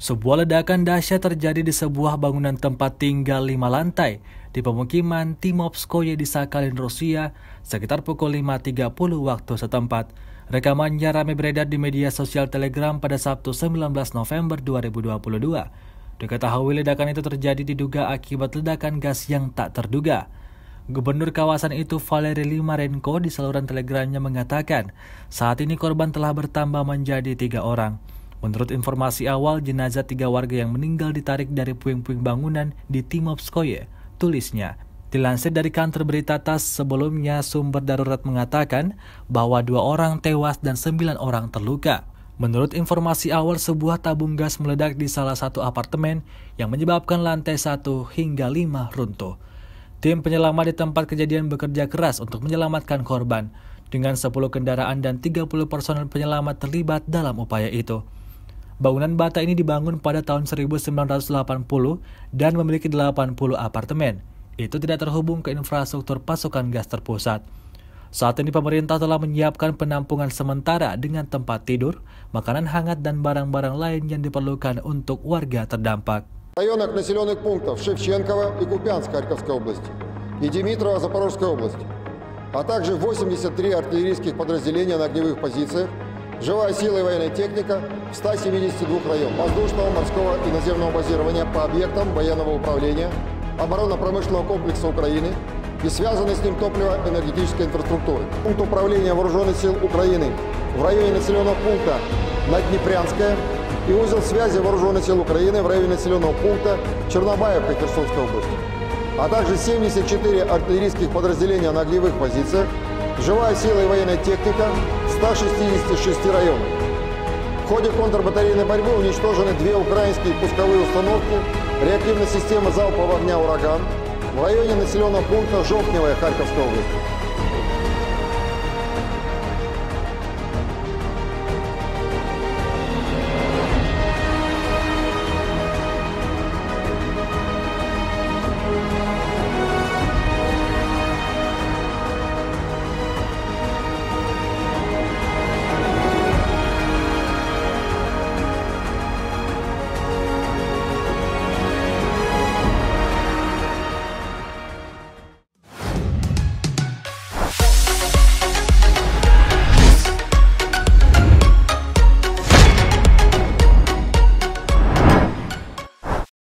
Sebuah ledakan dahsyat terjadi di sebuah bangunan tempat tinggal 5 lantai di pemukiman Timovskoye di Sakhalin, Rusia, sekitar pukul 5.30 waktu setempat. Rekamannya ramai beredar di media sosial Telegram pada Sabtu 19 November 2022. Diketahui ledakan itu terjadi diduga akibat ledakan gas yang tak terduga. Gubernur kawasan itu Valery Limarenko di saluran Telegramnya mengatakan, saat ini korban telah bertambah menjadi 3 orang. Menurut informasi awal, jenazah 3 warga yang meninggal ditarik dari puing-puing bangunan di Timovskoye, tulisnya. Dilansir dari kantor berita TASS, sebelumnya sumber darurat mengatakan bahwa 2 orang tewas dan 9 orang terluka. Menurut informasi awal, sebuah tabung gas meledak di salah satu apartemen yang menyebabkan lantai 1 hingga 5 runtuh. Tim penyelamat di tempat kejadian bekerja keras untuk menyelamatkan korban. Dengan 10 kendaraan dan 30 personel penyelamat terlibat dalam upaya itu. Bangunan bata ini dibangun pada tahun 1980 dan memiliki 80 apartemen. Itu tidak terhubung ke infrastruktur pasokan gas terpusat. Saat ini pemerintah telah menyiapkan penampungan sementara dengan tempat tidur, makanan hangat dan barang-barang lain yang diperlukan untuk warga terdampak. В районах населенных пунктов Шевченково и Купянск Харьковской области и Димитрово Запорожской области, а также 83 артиллерийских подразделения на огневых позициях, живая сила и военная техника в 172 районах воздушного, морского и наземного базирования по объектам военного управления, оборонно-промышленного комплекса Украины и связанной с ним топливо-энергетической инфраструктуры. Пункт управления Вооруженных сил Украины в районе населенного пункта Наднепрянская и узел связи Вооруженных сил Украины в районе населенного пункта Чернобаевка Херсонской области, а также 74 артиллерийских подразделения на огневых позициях, живая сила и военная техника в 166 районах. В ходе контрбатарейной борьбы уничтожены 2 украинские пусковые установки, реактивная система залпового огня «Ураган» в районе населенного пункта Жовтневая Харьковской области.